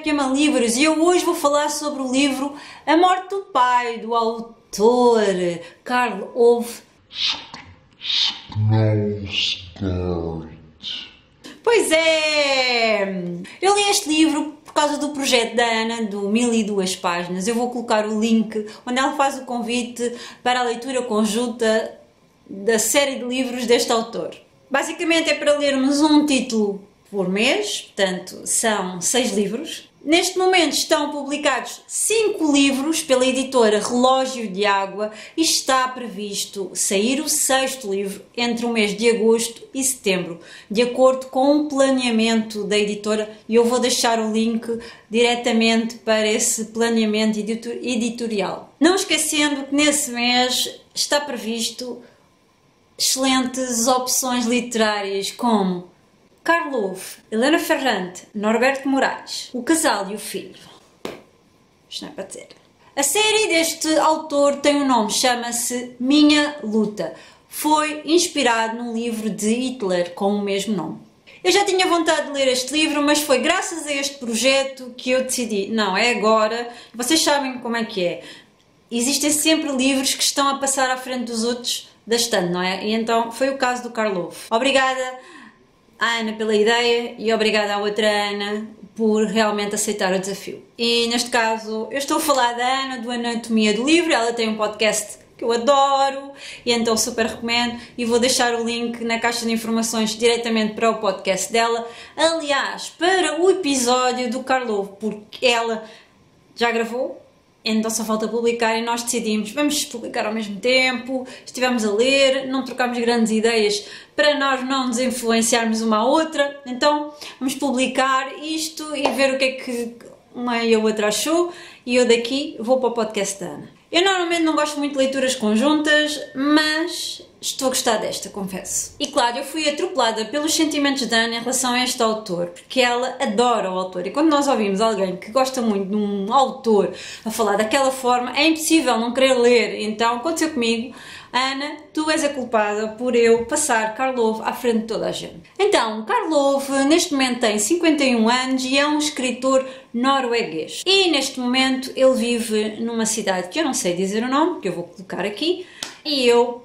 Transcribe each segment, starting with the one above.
que ama livros e eu hoje vou falar sobre o livro A Morte do Pai, do autor Carl Ove Knausgaard. Pois é! Eu li este livro por causa do projeto da Ana, do 1002 páginas. Eu vou colocar o link onde ela faz o convite para a leitura conjunta da série de livros deste autor. Basicamente é para lermos um título por mês, portanto são 6 livros. Neste momento estão publicados 5 livros pela editora Relógio de Água e está previsto sair o 6º livro entre o mês de agosto e setembro, de acordo com o planeamento da editora, e eu vou deixar o link diretamente para esse planeamento editorial. Não esquecendo que nesse mês está previsto excelentes opções literárias como Carl Ove, Helena Ferrante, Norberto Moraes, O Casal e o Filho. Isto não é para dizer. A série deste autor tem um nome, chama-se Minha Luta. Foi inspirado num livro de Hitler com o mesmo nome. Eu já tinha vontade de ler este livro, mas foi graças a este projeto que eu decidi, não, é agora. Vocês sabem como é que é. Existem sempre livros que estão a passar à frente dos outros da estante, não é? E então foi o caso do Carl Ove. Obrigada à Ana pela ideia e obrigada à outra Ana por realmente aceitar o desafio. E neste caso eu estou a falar da Ana, do Anatomia do Livro. Ela tem um podcast que eu adoro e então super recomendo e vou deixar o link na caixa de informações diretamente para o podcast dela. Aliás, para o episódio do Carl Ove, porque ela já gravou, então só falta publicar e nós decidimos, vamos publicar ao mesmo tempo, estivemos a ler, não trocámos grandes ideias para nós não nos influenciarmos uma à outra, então vamos publicar isto e ver o que é que uma e a outra achou e eu daqui vou para o podcast da Ana. Eu normalmente não gosto muito de leituras conjuntas, mas estou a gostar desta, confesso. E claro, eu fui atropelada pelos sentimentos da Ana em relação a este autor, porque ela adora o autor. E quando nós ouvimos alguém que gosta muito de um autor a falar daquela forma, é impossível não querer ler. Então, aconteceu comigo. Ana, tu és a culpada por eu passar Carl Ove à frente de toda a gente. Então, Carl Ove neste momento tem 51 anos e é um escritor norueguês. E neste momento ele vive numa cidade que eu não sei dizer o nome, que eu vou colocar aqui, e eu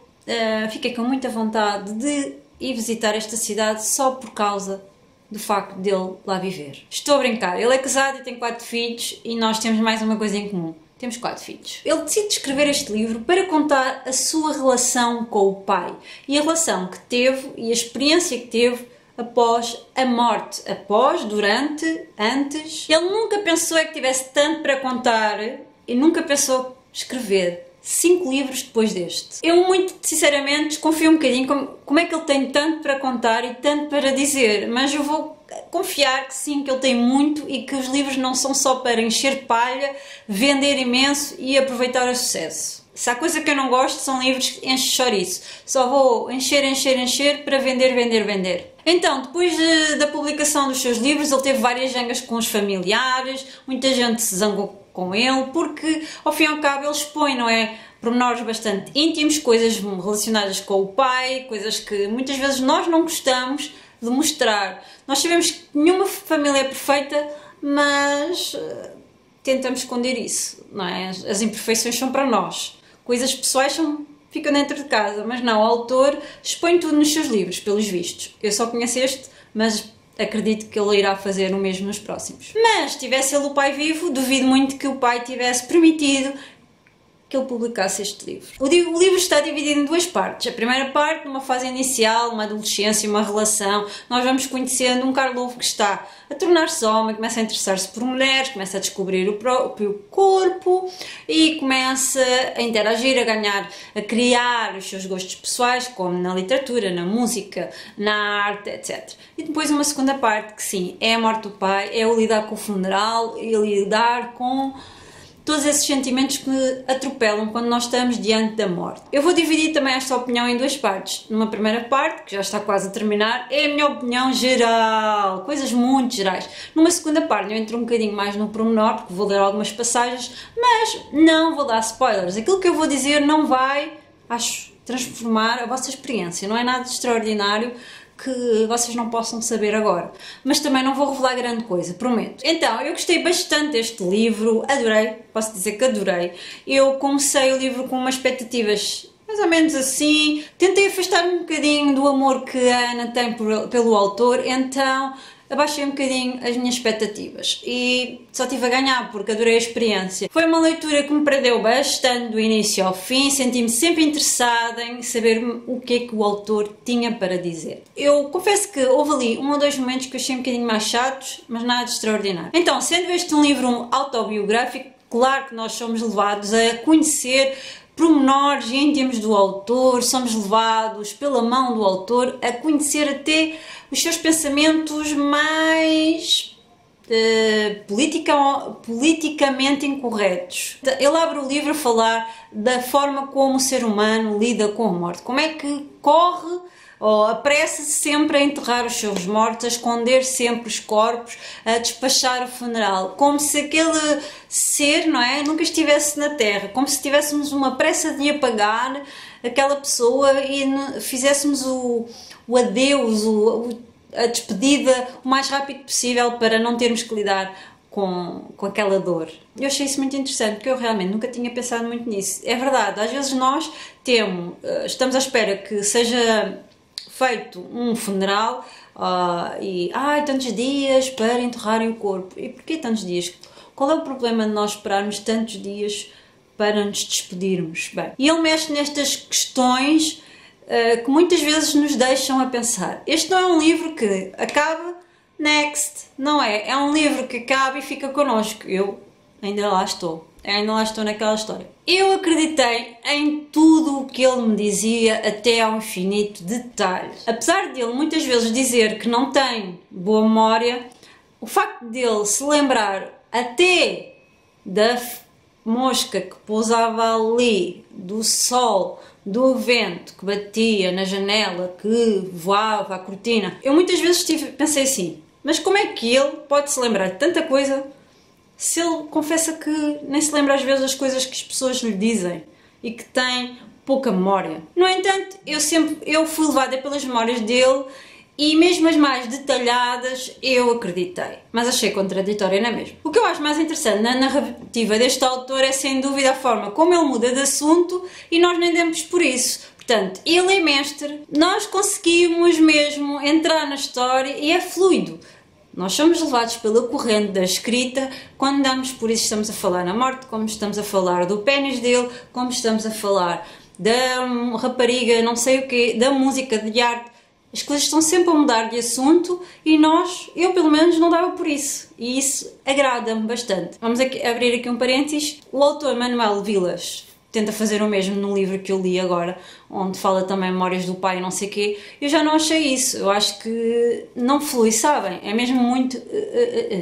fiquei com muita vontade de ir visitar esta cidade só por causa do facto dele lá viver. Estou a brincar, ele é casado e tem 4 filhos e nós temos mais uma coisa em comum. Temos 4 filhos. Ele decide escrever este livro para contar a sua relação com o pai e a relação que teve e a experiência que teve após a morte. Após, durante, antes. Ele nunca pensou que tivesse tanto para contar e nunca pensou escrever 5 livros depois deste. Eu muito sinceramente desconfio um bocadinho como é que ele tem tanto para contar e tanto para dizer, mas eu vou confiar que sim, que ele tem muito e que os livros não são só para encher palha, vender imenso e aproveitar o sucesso. Se há coisa que eu não gosto são livros que enchem chouriço. Só vou encher para vender. Então, depois da publicação dos seus livros, ele teve várias zangas com os familiares, muita gente se zangou com ele, porque ao fim e ao cabo ele expõe, não é? Pormenores bastante íntimos, coisas relacionadas com o pai, coisas que muitas vezes nós não gostamos de mostrar. Nós sabemos que nenhuma família é perfeita, mas tentamos esconder isso, não é? As imperfeições são para nós. Coisas pessoais ficam dentro de casa, mas não, o autor expõe tudo nos seus livros, pelos vistos. Eu só conheço este, mas acredito que ele irá fazer o mesmo nos próximos. Mas, se tivesse ele o pai vivo, duvido muito que o pai tivesse permitido que ele publicasse este livro. O livro está dividido em 2 partes. A primeira parte, numa fase inicial, uma adolescência, uma relação. Nós vamos conhecendo um Carl Ove que está a tornar-se homem, começa a interessar-se por mulheres, começa a descobrir o próprio corpo e começa a interagir, a criar os seus gostos pessoais, como na literatura, na música, na arte, etc. E depois uma segunda parte, que sim, é a morte do pai, é o lidar com o funeral e lidar com todos esses sentimentos que atropelam quando nós estamos diante da morte. Eu vou dividir também esta opinião em 2 partes. Numa primeira parte, que já está quase a terminar, é a minha opinião geral, coisas muito gerais. Numa segunda parte, eu entro um bocadinho mais no pormenor, porque vou ler algumas passagens, mas não vou dar spoilers. Aquilo que eu vou dizer não vai, acho, transformar a vossa experiência. Não é nada de extraordinário que vocês não possam saber agora, mas também não vou revelar grande coisa, prometo. Então, eu gostei bastante deste livro, adorei, posso dizer que adorei. Eu comecei o livro com umas expectativas mais ou menos assim, tentei afastar-me um bocadinho do amor que a Ana tem pelo autor, então abaixei um bocadinho as minhas expectativas e só tive a ganhar porque adorei a experiência. Foi uma leitura que me prendeu bastante do início ao fim, senti-me sempre interessada em saber o que é que o autor tinha para dizer. Eu confesso que houve ali um ou dois momentos que eu achei um bocadinho mais chatos, mas nada de extraordinário. Então, sendo este um livro autobiográfico, claro que nós somos levados a conhecer pormenores íntimos do autor, somos levados pela mão do autor a conhecer até os seus pensamentos mais politicamente incorretos. Ele abre o livro a falar da forma como o ser humano lida com a morte, como é que corre ou apressa-se sempre a enterrar os seus mortos, a esconder sempre os corpos, a despachar o funeral, como se aquele ser, não é, nunca estivesse na Terra, como se tivéssemos uma pressa de apagar aquela pessoa e fizéssemos o adeus, a despedida o mais rápido possível para não termos que lidar com aquela dor. Eu achei isso muito interessante, porque eu realmente nunca tinha pensado muito nisso. É verdade, às vezes nós estamos à espera que seja feito um funeral e tantos dias para enterrarem o corpo. E porquê tantos dias? Qual é o problema de nós esperarmos tantos dias para nos despedirmos? Bem, e ele mexe nestas questões que muitas vezes nos deixam a pensar. Este não é um livro que acaba, next, não é? É um livro que acaba e fica connosco. Eu ainda lá estou naquela história. Eu acreditei em tudo o que ele me dizia até ao infinito detalhe. Apesar dele muitas vezes dizer que não tem boa memória, o facto dele se lembrar até da mosca que pousava ali, do sol, do vento que batia na janela, que voava à cortina. Eu muitas vezes pensei assim, mas como é que ele pode se lembrar de tanta coisa se ele confessa que nem se lembra às vezes das coisas que as pessoas lhe dizem e que tem pouca memória? No entanto, eu fui levada pelas memórias dele e mesmo as mais detalhadas eu acreditei, mas achei contraditória, não é mesmo? O que eu acho mais interessante na narrativa deste autor é sem dúvida a forma como ele muda de assunto e nós nem demos por isso. Portanto, ele é mestre, nós conseguimos mesmo entrar na história e é fluido. Nós somos levados pela corrente da escrita quando damos por isso, estamos a falar na morte, como estamos a falar do pénis dele, como estamos a falar da rapariga, não sei o quê, da música, de arte. As coisas estão sempre a mudar de assunto e eu pelo menos não dava por isso. E isso agrada-me bastante. Vamos abrir aqui um parênteses. O autor Manuel Vilas tenta fazer o mesmo no livro que eu li agora, onde fala também memórias do pai e não sei o quê. Eu já não achei isso. Eu acho que não flui, sabem? É mesmo muito...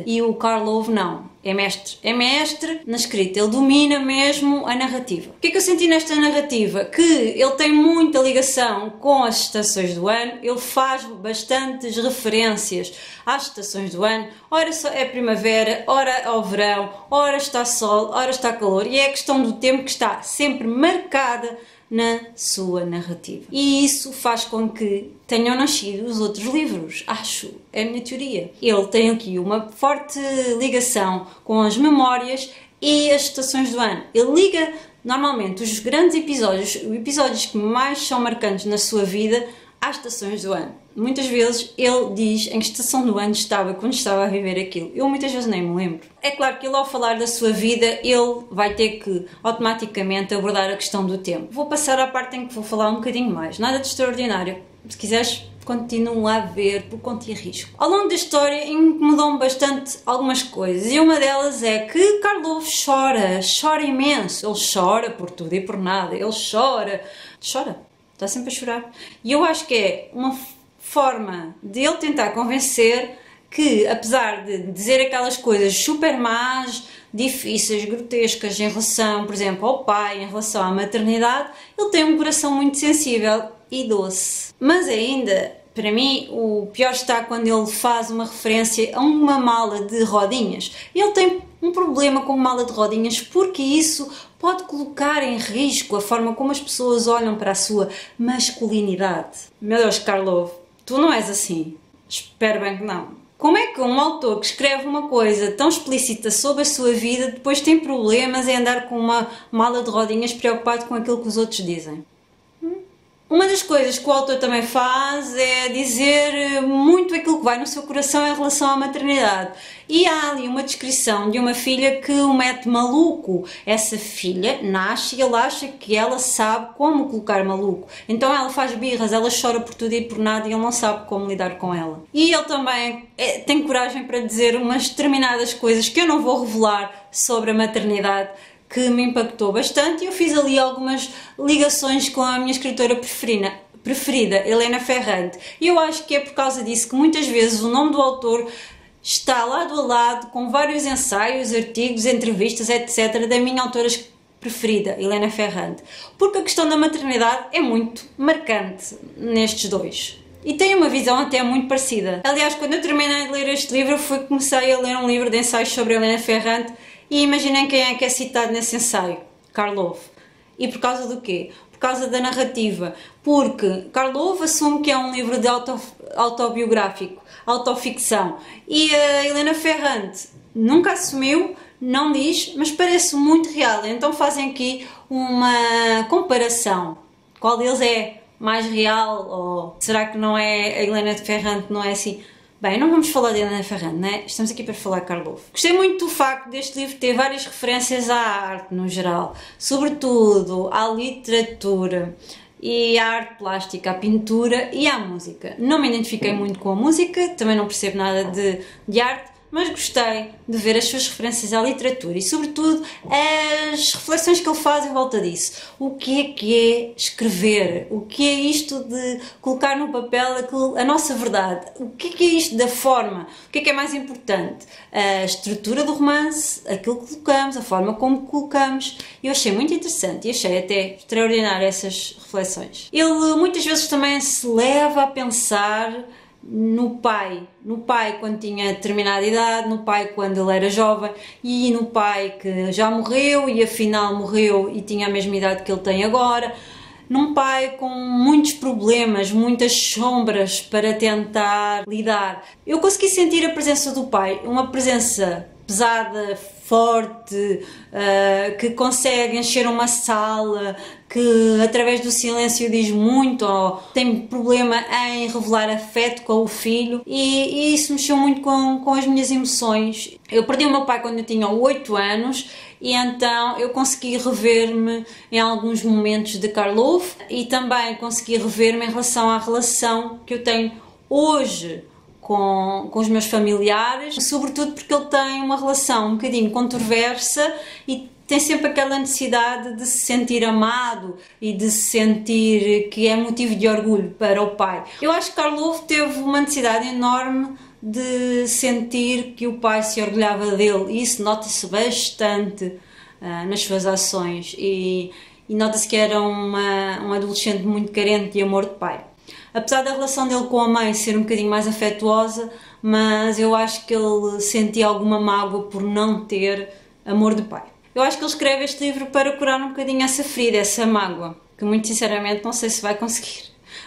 E o Karlov não. É mestre na escrita, ele domina mesmo a narrativa. O que é que eu senti nesta narrativa? Que ele tem muita ligação com as estações do ano, ele faz bastantes referências às estações do ano, ora é primavera, ora é o verão, ora está sol, ora está calor, e é a questão do tempo que está sempre marcada na sua narrativa. E isso faz com que tenham nascido os outros livros, acho, é a minha teoria. Ele tem aqui uma forte ligação com as memórias e as estações do ano. Ele liga normalmente os grandes episódios, os episódios que mais são marcantes na sua vida, às estações do ano. Muitas vezes ele diz em que estação do ano estava quando estava a viver aquilo. Eu muitas vezes nem me lembro. É claro que ele, ao falar da sua vida, ele vai ter que automaticamente abordar a questão do tempo. Vou passar à parte em que vou falar um bocadinho mais. Nada de extraordinário. Se quiseres, continua a ver por conta e risco. Ao longo da história incomodou-me bastante algumas coisas e uma delas é que Karlov chora imenso. Ele chora por tudo e por nada. Ele chora, está sempre a chorar. E eu acho que é uma forma de ele tentar convencer que, apesar de dizer aquelas coisas super más, difíceis, grotescas em relação, por exemplo, ao pai, em relação à maternidade, ele tem um coração muito sensível e doce. Mas ainda, para mim, o pior está quando ele faz uma referência a uma mala de rodinhas. Ele tem um problema com mala de rodinhas porque isso pode colocar em risco a forma como as pessoas olham para a sua masculinidade. Meu Deus, Karlov, tu não és assim. Espero bem que não. Como é que um autor que escreve uma coisa tão explícita sobre a sua vida depois tem problemas em andar com uma mala de rodinhas preocupado com aquilo que os outros dizem? Uma das coisas que o autor também faz é dizer muito aquilo que vai no seu coração em relação à maternidade. E há ali uma descrição de uma filha que o mete maluco. Essa filha nasce e ele acha que ela sabe como colocar maluco. Então ela faz birras, ela chora por tudo e por nada e ele não sabe como lidar com ela. E ele também tem coragem para dizer umas determinadas coisas que eu não vou revelar sobre a maternidade, que me impactou bastante, e eu fiz ali algumas ligações com a minha escritora preferida, Helena Ferrante. E eu acho que é por causa disso que muitas vezes o nome do autor está lado a lado com vários ensaios, artigos, entrevistas, etc. da minha autora preferida, Helena Ferrante. Porque a questão da maternidade é muito marcante nestes dois. E tem uma visão até muito parecida. Aliás, quando eu terminei de ler este livro, comecei a ler um livro de ensaios sobre Helena Ferrante. E imaginem quem é que é citado nesse ensaio: Karlov. E por causa do quê? Por causa da narrativa. Porque Karlov assume que é um livro de autobiográfico, autoficção. E a Helena Ferrante nunca assumiu, não diz, mas parece muito real. Então fazem aqui uma comparação. Qual deles é mais real? Ou será que não é a Helena Ferrante, não é assim? Bem, não vamos falar de Helena Ferrante, né? Estamos aqui para falar de Karlov. Gostei muito do facto deste livro ter várias referências à arte no geral, sobretudo à literatura e à arte plástica, à pintura e à música. Não me identifiquei muito com a música, também não percebo nada de arte, mas gostei de ver as suas referências à literatura e, sobretudo, as reflexões que ele faz em volta disso. O que é escrever? O que é isto de colocar no papel a nossa verdade? O que é isto da forma? O que é mais importante? A estrutura do romance, aquilo que colocamos, a forma como colocamos. Eu achei muito interessante e achei até extraordinário essas reflexões. Ele muitas vezes também se leva a pensar no pai quando tinha determinada idade, no pai quando ele era jovem e no pai que já morreu e afinal morreu e tinha a mesma idade que ele tem agora, num pai com muitos problemas, muitas sombras para tentar lidar. Eu consegui sentir a presença do pai, uma presença pesada, forte, que consegue encher uma sala, que através do silêncio diz muito, ou tem problema em revelar afeto com o filho, e isso mexeu muito com as minhas emoções. Eu perdi o meu pai quando eu tinha 8 anos e então eu consegui rever-me em alguns momentos de Karlov e também consegui rever-me em relação à relação que eu tenho hoje com os meus familiares, sobretudo porque ele tem uma relação um bocadinho controversa e tem sempre aquela necessidade de se sentir amado e de se sentir que é motivo de orgulho para o pai. Eu acho que Karlov teve uma necessidade enorme de sentir que o pai se orgulhava dele e isso nota-se bastante nas suas ações e nota-se que era um adolescente muito carente de amor de pai. Apesar da relação dele com a mãe ser um bocadinho mais afetuosa, mas eu acho que ele sentia alguma mágoa por não ter amor de pai. Eu acho que ele escreve este livro para curar um bocadinho essa ferida, essa mágoa, que muito sinceramente não sei se vai conseguir.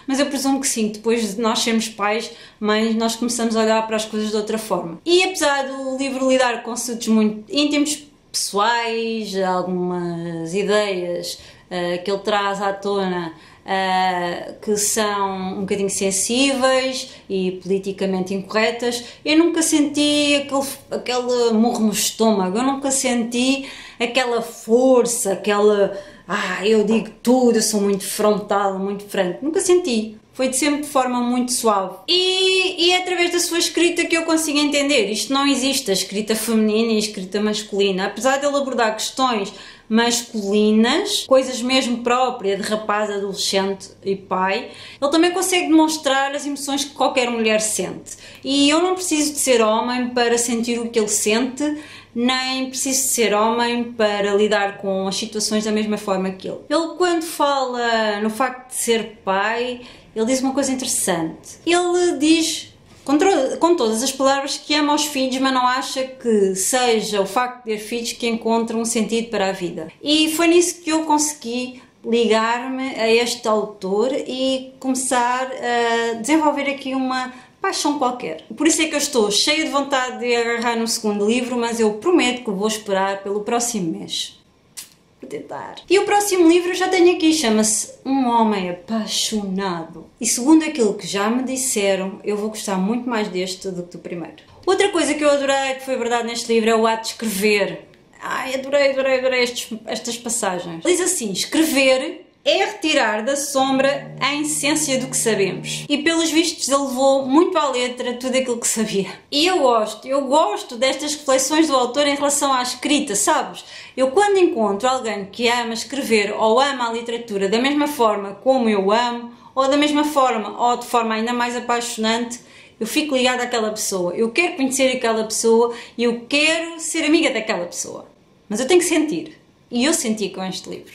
Mas eu presumo que sim, depois de nós sermos pais, mães, nós começamos a olhar para as coisas de outra forma. E apesar do livro lidar com assuntos muito íntimos, pessoais, algumas ideias que ele traz à tona, que são um bocadinho sensíveis e politicamente incorretas, eu nunca senti aquele murro no estômago, eu nunca senti aquela força, eu digo tudo, eu sou muito frontal, muito franco, nunca senti. Foi sempre de forma muito suave. E é através da sua escrita que eu consigo entender. Isto não existe, a escrita feminina e a escrita masculina. Apesar de ele abordar questões masculinas, coisas mesmo próprias de rapaz, adolescente e pai, ele também consegue demonstrar as emoções que qualquer mulher sente. E eu não preciso de ser homem para sentir o que ele sente, nem preciso de ser homem para lidar com as situações da mesma forma que ele. Ele, quando fala no facto de ser pai, ele diz uma coisa interessante. Ele diz, com todas as palavras, que ama os filhos, mas não acha que seja o facto de ter filhos que encontra um sentido para a vida. E foi nisso que eu consegui ligar-me a este autor e começar a desenvolver aqui uma paixão qualquer. Por isso é que eu estou cheia de vontade de agarrar no segundo livro, mas eu prometo que vou esperar pelo próximo mês. Vou tentar. E o próximo livro eu já tenho aqui, chama-se Um Homem Apaixonado. E segundo aquilo que já me disseram, eu vou gostar muito mais deste do que do primeiro. Outra coisa que eu adorei, que foi verdade neste livro, é o ato de escrever. Ai, adorei estas passagens. Diz assim, escrever é retirar da sombra a essência do que sabemos. E pelos vistos ele levou muito à letra tudo aquilo que sabia. E eu gosto destas reflexões do autor em relação à escrita, sabes? Eu quando encontro alguém que ama escrever ou ama a literatura da mesma forma como eu amo, ou da mesma forma, ou de forma ainda mais apaixonante, eu fico ligada àquela pessoa. Eu quero conhecer aquela pessoa e eu quero ser amiga daquela pessoa. Mas eu tenho que sentir. E eu senti com este livro.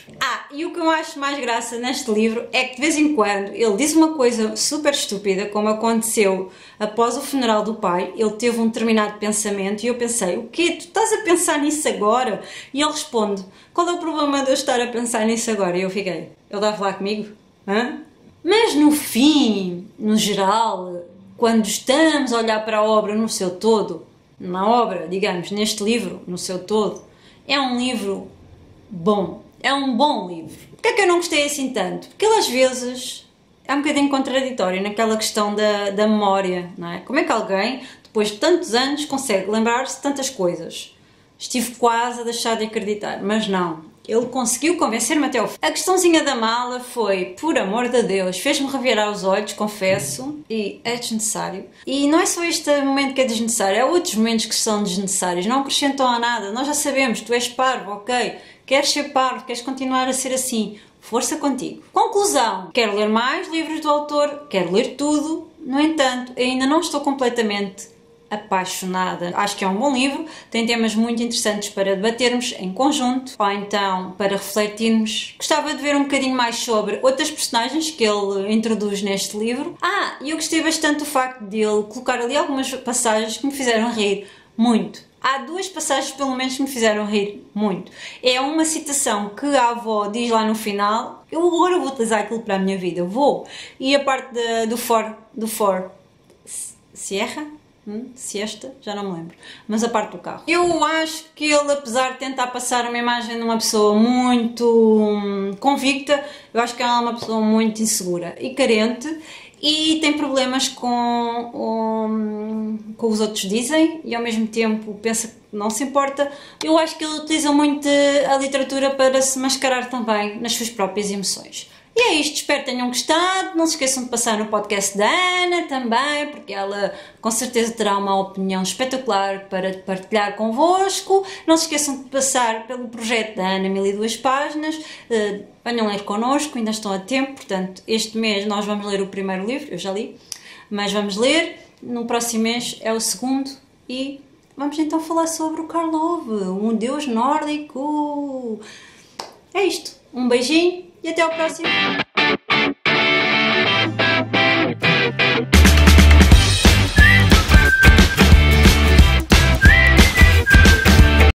E o que eu acho mais graça neste livro é que de vez em quando ele diz uma coisa super estúpida, como aconteceu após o funeral do pai. Ele teve um determinado pensamento e eu pensei, o quê? Tu estás a pensar nisso agora? E ele responde, qual é o problema de eu estar a pensar nisso agora? E eu fiquei, ele está a falar comigo? Hã? Mas no fim, no geral, quando estamos a olhar para a obra no seu todo, na obra, digamos, neste livro, no seu todo, é um livro bom, é um bom livro. Porquê é que eu não gostei assim tanto? Porque ele às vezes é um bocadinho contraditório naquela questão da memória, não é? Como é que alguém, depois de tantos anos, consegue lembrar-se de tantas coisas? Estive quase a deixar de acreditar, mas não. Ele conseguiu convencer-me até ao fim. A questãozinha da mala foi, por amor de Deus, fez-me revirar os olhos, confesso, e é desnecessário. E não é só este momento que é desnecessário, há outros momentos que são desnecessários, não acrescentam a nada. Nós já sabemos, tu és parvo, ok? Queres ser parvo, queres continuar a ser assim, força contigo. Conclusão, quero ler mais livros do autor, quero ler tudo, no entanto, ainda não estou completamente apaixonada. Acho que é um bom livro, tem temas muito interessantes para debatermos em conjunto, ou então para refletirmos. Gostava de ver um bocadinho mais sobre outras personagens que ele introduz neste livro. E eu gostei bastante do facto de ele colocar ali algumas passagens que me fizeram rir muito. Há duas passagens pelo menos que me fizeram rir muito. É uma citação que a avó diz lá no final, eu agora vou utilizar aquilo para a minha vida, e a parte do for Sierra? Siesta? Já não me lembro. Mas a parte do carro. Eu acho que ele, apesar de tentar passar uma imagem de uma pessoa muito convicta, eu acho que ela é uma pessoa muito insegura e carente e tem problemas com os outros dizem e ao mesmo tempo pensa que não se importa. Eu acho que ele utiliza muito a literatura para se mascarar também nas suas próprias emoções. E é isto, espero que tenham gostado. Não se esqueçam de passar no podcast da Ana também, porque ela com certeza terá uma opinião espetacular para partilhar convosco. Não se esqueçam de passar pelo projeto da Ana 1002 páginas. Venham ler connosco, ainda estão a tempo. Portanto, este mês nós vamos ler o primeiro livro, eu já li, mas vamos ler. No próximo mês é o segundo e vamos então falar sobre o Karlov, um deus nórdico. É isto, um beijinho. E até ao próximo.